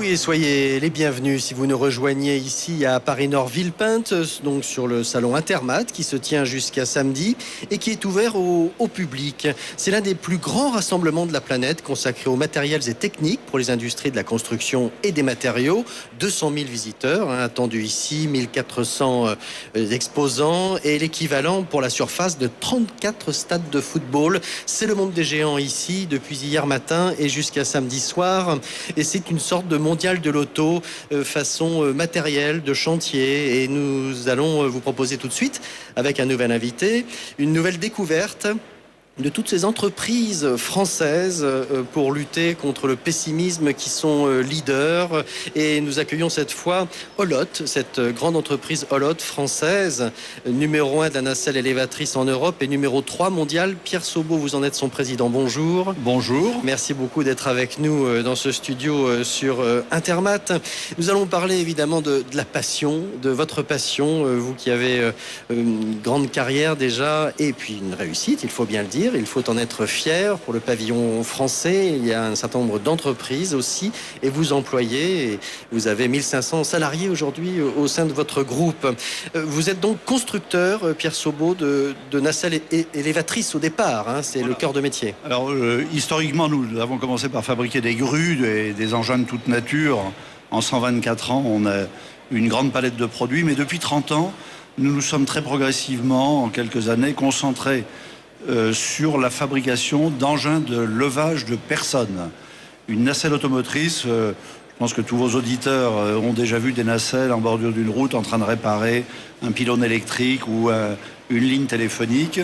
Oui, et soyez les bienvenus si vous nous rejoignez ici à Paris-Nord Villepinte, donc sur le salon Intermat qui se tient jusqu'à samedi et qui est ouvert au public. C'est l'un des plus grands rassemblements de la planète consacré aux matériels et techniques pour les industries de la construction et des matériaux. 200 000 visiteurs attendus ici, 1400 exposants et l'équivalent pour la surface de 34 stades de football. C'est le monde des géants ici depuis hier matin et jusqu'à samedi soir. Et c'est une sorte de mondial de l'auto façon matériel de chantier, et nous allons vous proposer tout de suite avec un nouvel invité une nouvelle découverte de toutes ces entreprises françaises pour lutter contre le pessimisme qui sont leaders. Et nous accueillons cette fois Olot, cette grande entreprise Olot française, numéro 1 de la nacelle élévatrice en Europe et numéro 3 mondial. Pierre Sobeau, vous en êtes son président. Bonjour. Bonjour. Merci beaucoup d'être avec nous dans ce studio sur Intermat. Nous allons parler évidemment de la passion, de votre passion, vous qui avez une grande carrière déjà et puis une réussite, il faut bien le dire. Il faut en être fier pour le pavillon français. Il y a un certain nombre d'entreprises aussi et vous employez. Et vous avez 1500 salariés aujourd'hui au sein de votre groupe. Vous êtes donc constructeur, Pierre Sobeau, de nacelles élévatrices au départ. C'est voilà. Le cœur de métier. Alors, historiquement, nous avons commencé par fabriquer des grues et des engins de toute nature. En 124 ans, on a une grande palette de produits. Mais depuis 30 ans, nous nous sommes très progressivement, en quelques années, concentrés sur la fabrication d'engins de levage de personnes. Une nacelle automotrice, je pense que tous vos auditeurs ont déjà vu des nacelles en bordure d'une route en train de réparer un pylône électrique ou une ligne téléphonique.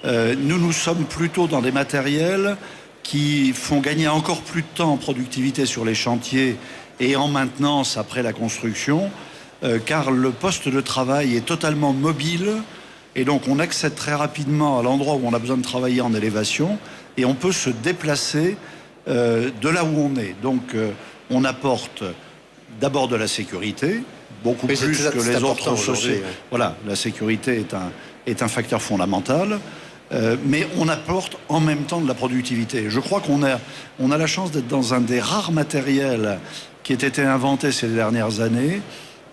Nous sommes plutôt dans des matériels qui font gagner encore plus de temps en productivité sur les chantiers et en maintenance après la construction, car le poste de travail est totalement mobile. Et donc on accède très rapidement à l'endroit où on a besoin de travailler en élévation et on peut se déplacer de là où on est. Donc on apporte d'abord de la sécurité, beaucoup plus que les autres sociétés. Voilà, la sécurité est un facteur fondamental, mais on apporte en même temps de la productivité. Je crois qu'on a la chance d'être dans un des rares matériels qui ait été inventé ces dernières années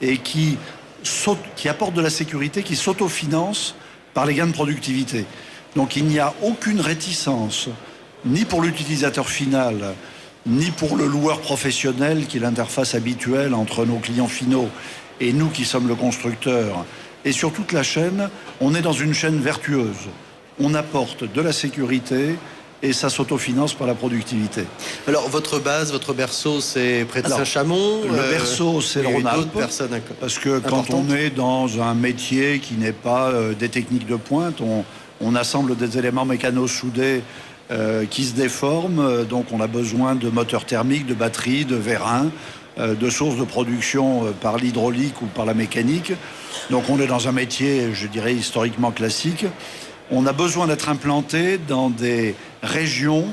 et qui apporte de la sécurité, qui s'autofinance par les gains de productivité. Donc il n'y a aucune réticence, ni pour l'utilisateur final, ni pour le loueur professionnel, qui est l'interface habituelle entre nos clients finaux et nous qui sommes le constructeur. Et sur toute la chaîne, on est dans une chaîne vertueuse. On apporte de la sécurité et ça s'autofinance par la productivité. Alors, votre base, votre berceau, c'est près de Saint-Chamond. Le berceau, c'est le Rhône-Alpes. Parce que quand on est dans un métier qui n'est pas des techniques de pointe, on assemble des éléments mécano-soudés qui se déforment. Donc, on a besoin de moteurs thermiques, de batteries, de vérins, de sources de production par l'hydraulique ou par la mécanique. Donc, on est dans un métier, je dirais, historiquement classique. On a besoin d'être implanté dans des régions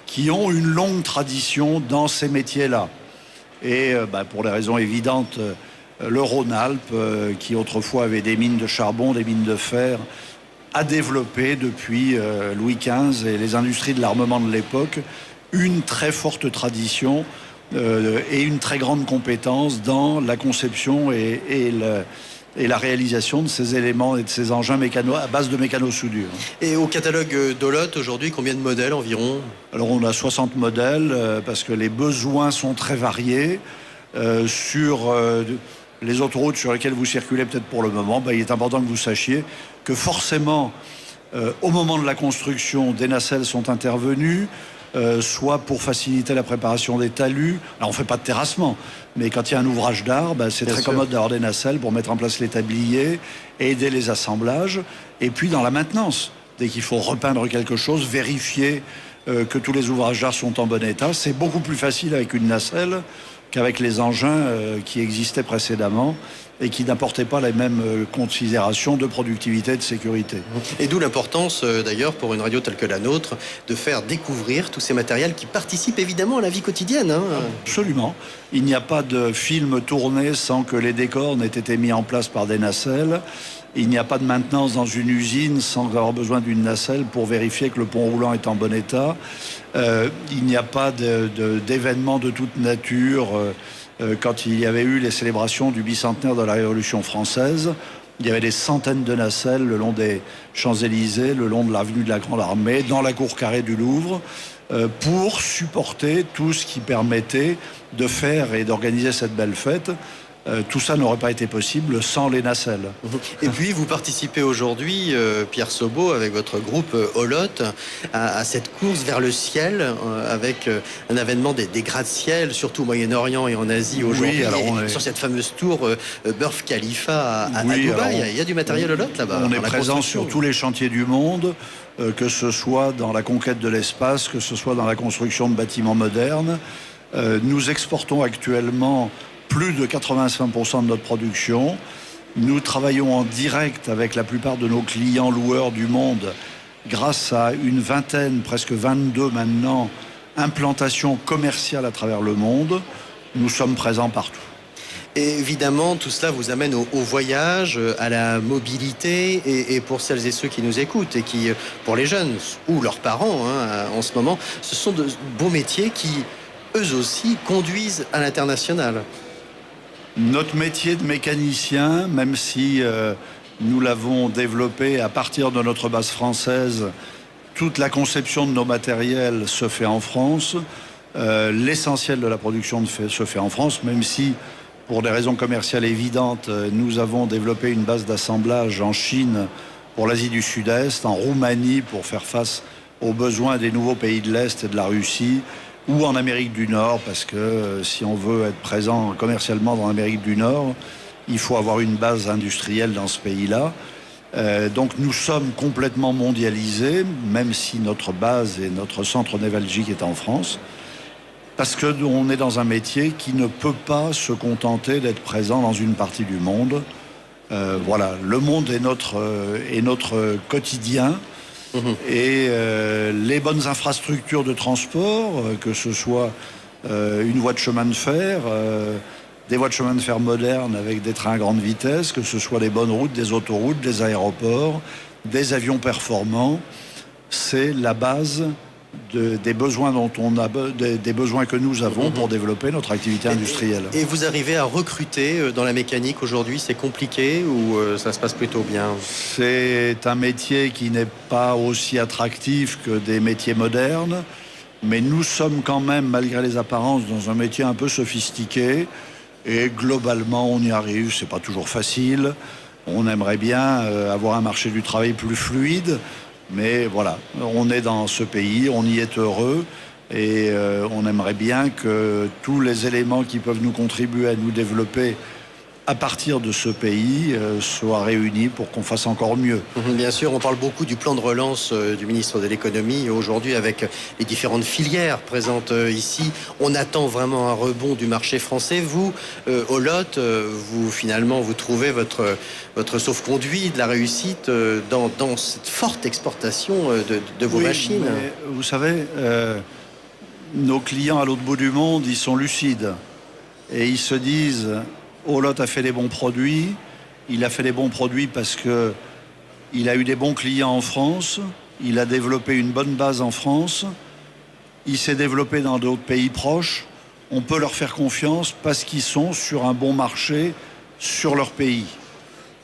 qui ont une longue tradition dans ces métiers-là. Et pour des raisons évidentes, le Rhône-Alpes, qui autrefois avait des mines de charbon, des mines de fer, a développé depuis Louis XV et les industries de l'armement de l'époque une très forte tradition et une très grande compétence dans la conception et la réalisation de ces éléments et de ces engins à base de mécano-soudure. Et au catalogue d'Olot, aujourd'hui, combien de modèles environ ? Alors on a 60 modèles, parce que les besoins sont très variés. Sur les autoroutes sur lesquelles vous circulez peut-être pour le moment, il est important que vous sachiez que forcément, au moment de la construction, des nacelles sont intervenues, soit pour faciliter la préparation des talus. Alors on ne fait pas de terrassement, mais quand il y a un ouvrage d'art, c'est très commode d'avoir des nacelles pour mettre en place les tabliers, aider les assemblages, et puis dans la maintenance, dès qu'il faut repeindre quelque chose, vérifier que tous les ouvrages d'art sont en bon état. C'est beaucoup plus facile avec une nacelle qu'avec les engins qui existaient précédemment et qui n'apportaient pas les mêmes considérations de productivité et de sécurité. Et d'où l'importance, d'ailleurs, pour une radio telle que la nôtre, de faire découvrir tous ces matériels qui participent évidemment à la vie quotidienne. Absolument. Il n'y a pas de film tourné sans que les décors n'aient été mis en place par des nacelles. Il n'y a pas de maintenance dans une usine sans avoir besoin d'une nacelle pour vérifier que le pont roulant est en bon état. Il n'y a pas d'événements de toute nature quand il y avait eu les célébrations du bicentenaire de la Révolution française. Il y avait des centaines de nacelles le long des Champs-Élysées, le long de l'avenue de la Grande Armée, dans la cour carrée du Louvre, pour supporter tout ce qui permettait de faire et d'organiser cette belle fête. Tout ça n'aurait pas été possible sans les nacelles. Et puis vous participez aujourd'hui, Pierre Sobo, avec votre groupe Olot, à cette course vers le ciel, avec un avènement des gratte-ciel, surtout au Moyen-Orient et en Asie aujourd'hui. Oui, alors sur cette fameuse tour Burj Khalifa à Dubaï. Il y a du matériel Olot là-bas. On est présent sur tous les chantiers du monde, que ce soit dans la conquête de l'espace, que ce soit dans la construction de bâtiments modernes. Nous exportons actuellement plus de 85% de notre production. Nous travaillons en direct avec la plupart de nos clients loueurs du monde grâce à une vingtaine, presque 22 maintenant, implantations commerciales à travers le monde. Nous sommes présents partout. Et évidemment, tout cela vous amène au voyage, à la mobilité, et pour celles et ceux qui nous écoutent, et qui, pour les jeunes ou leurs parents en ce moment, ce sont de beaux métiers qui, eux aussi, conduisent à l'international. Notre métier de mécanicien, même si nous l'avons développé à partir de notre base française, toute la conception de nos matériels se fait en France. L'essentiel de la production se fait en France, même si, pour des raisons commerciales évidentes, nous avons développé une base d'assemblage en Chine pour l'Asie du Sud-Est, en Roumanie pour faire face aux besoins des nouveaux pays de l'Est et de la Russie, ou en Amérique du Nord, parce que si on veut être présent commercialement dans l'Amérique du Nord, il faut avoir une base industrielle dans ce pays-là. Donc nous sommes complètement mondialisés, même si notre base et notre centre névralgique est en France, parce qu'on est dans un métier qui ne peut pas se contenter d'être présent dans une partie du monde. Voilà, le monde est notre quotidien. Et les bonnes infrastructures de transport, que ce soit une voie de chemin de fer, des voies de chemin de fer modernes avec des trains à grande vitesse, que ce soit des bonnes routes, des autoroutes, des aéroports, des avions performants, c'est la base des besoins des besoins que nous avons pour développer notre activité industrielle. Et vous arrivez à recruter dans la mécanique aujourd'hui, c'est compliqué ou ça se passe plutôt bien? C'est un métier qui n'est pas aussi attractif que des métiers modernes, mais nous sommes quand même, malgré les apparences, dans un métier un peu sophistiqué, et globalement on y arrive. C'est pas toujours facile, on aimerait bien avoir un marché du travail plus fluide. Mais voilà, on est dans ce pays, on y est heureux et on aimerait bien que tous les éléments qui peuvent nous contribuer à nous développer à partir de ce pays soient réunis pour qu'on fasse encore mieux. Bien sûr, on parle beaucoup du plan de relance du ministre de l'économie. Aujourd'hui, avec les différentes filières présentes ici, on attend vraiment un rebond du marché français. Vous, Olot, vous trouvez votre sauf-conduit de la réussite dans cette forte exportation de vos machines. Vous savez, nos clients à l'autre bout du monde, ils sont lucides et ils se disent: Olot a fait des bons produits. Il a fait des bons produits parce que il a eu des bons clients en France. Il a développé une bonne base en France. Il s'est développé dans d'autres pays proches. On peut leur faire confiance parce qu'ils sont sur un bon marché sur leur pays.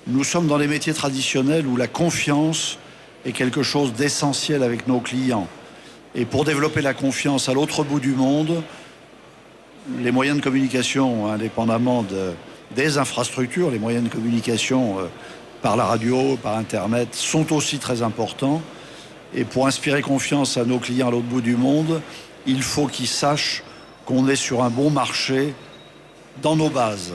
Nous sommes dans les métiers traditionnels où la confiance est quelque chose d'essentiel avec nos clients. Et pour développer la confiance à l'autre bout du monde, les moyens de communication, indépendamment des infrastructures, les moyens de communication par la radio, par Internet, sont aussi très importants. Et pour inspirer confiance à nos clients à l'autre bout du monde, il faut qu'ils sachent qu'on est sur un bon marché dans nos bases.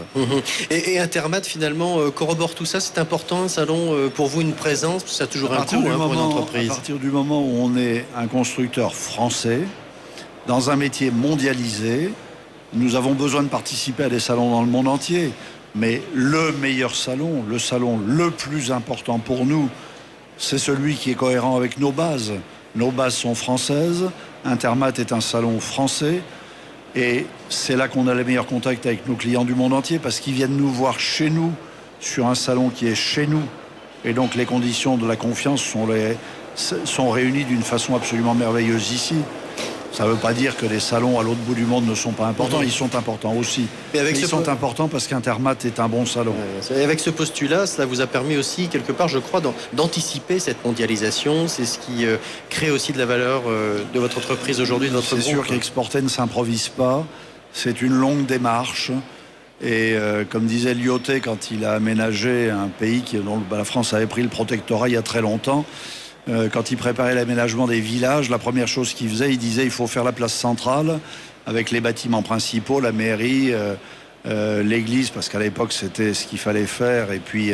Et Intermat, finalement, corrobore tout ça. C'est important, un salon, pour vous, une présence, ça a toujours un coût pour une entreprise. À partir du moment où on est un constructeur français, dans un métier mondialisé, nous avons besoin de participer à des salons dans le monde entier. Mais le meilleur salon, le salon le plus important pour nous, c'est celui qui est cohérent avec nos bases. Nos bases sont françaises. Intermat est un salon français. Et c'est là qu'on a les meilleurs contacts avec nos clients du monde entier, parce qu'ils viennent nous voir chez nous, sur un salon qui est chez nous. Et donc les conditions de la confiance sont réunies d'une façon absolument merveilleuse ici. Ça ne veut pas dire que les salons à l'autre bout du monde ne sont pas importants. Ils sont importants aussi. Mais ils sont importants parce qu'Intermat est un bon salon. Et avec ce postulat, cela vous a permis aussi, quelque part, je crois, d'anticiper cette mondialisation. C'est ce qui crée aussi de la valeur de votre entreprise aujourd'hui, de votre groupe. C'est sûr qu'exporter ne s'improvise pas. C'est une longue démarche. Et comme disait Lyoté quand il a aménagé un pays dont la France avait pris le protectorat il y a très longtemps, quand il préparait l'aménagement des villages, la première chose qu'il faisait, il disait il faut faire la place centrale avec les bâtiments principaux, la mairie, l'église, parce qu'à l'époque c'était ce qu'il fallait faire, et puis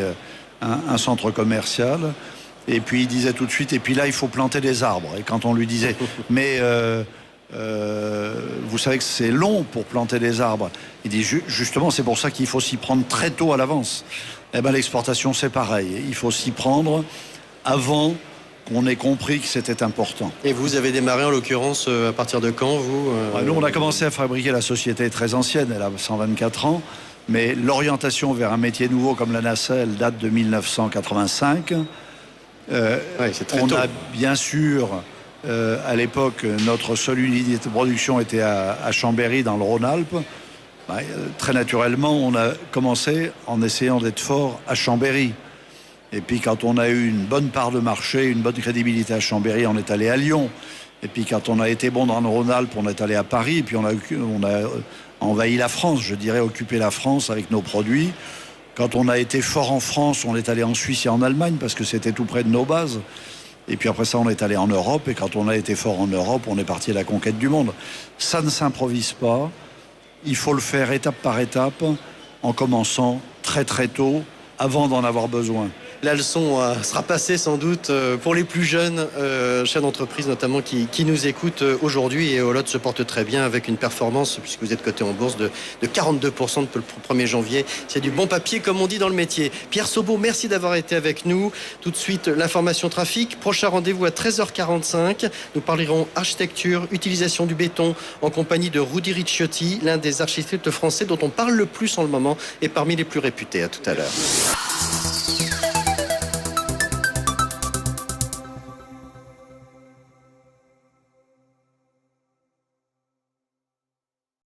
un centre commercial. Et puis il disait tout de suite, et puis là il faut planter des arbres. Et quand on lui disait mais vous savez que c'est long pour planter des arbres, il dit justement c'est pour ça qu'il faut s'y prendre très tôt à l'avance. Eh ben l'exportation c'est pareil, il faut s'y prendre avant qu'on ait compris que c'était important. Et vous avez démarré en l'occurrence à partir de quand, vous Nous, on a commencé à fabriquer, la société est très ancienne, elle a 124 ans, mais l'orientation vers un métier nouveau comme la nacelle date de 1985. On a bien sûr, à l'époque, notre seule unité de production était à Chambéry, dans le Rhône-Alpes. Très naturellement, on a commencé en essayant d'être fort à Chambéry. Et puis quand on a eu une bonne part de marché, une bonne crédibilité à Chambéry, on est allé à Lyon. Et puis quand on a été bon dans le Rhône-Alpes, on est allé à Paris. Et puis on a envahi la France, je dirais, occupé la France avec nos produits. Quand on a été fort en France, on est allé en Suisse et en Allemagne parce que c'était tout près de nos bases. Et puis après ça, on est allé en Europe. Et quand on a été fort en Europe, on est parti à la conquête du monde. Ça ne s'improvise pas. Il faut le faire étape par étape, en commençant très très tôt, avant d'en avoir besoin. La leçon sera passée sans doute pour les plus jeunes chefs d'entreprise notamment qui nous écoutent aujourd'hui. Et Olot se porte très bien avec une performance, puisque vous êtes coté en bourse, de 42% depuis le 1er janvier. C'est du bon papier comme on dit dans le métier. Pierre Sobaud, merci d'avoir été avec nous. Tout de suite, l'information trafic. Prochain rendez-vous à 13h45. Nous parlerons architecture, utilisation du béton en compagnie de Rudy Ricciotti, l'un des architectes français dont on parle le plus en le moment et parmi les plus réputés. À tout à l'heure.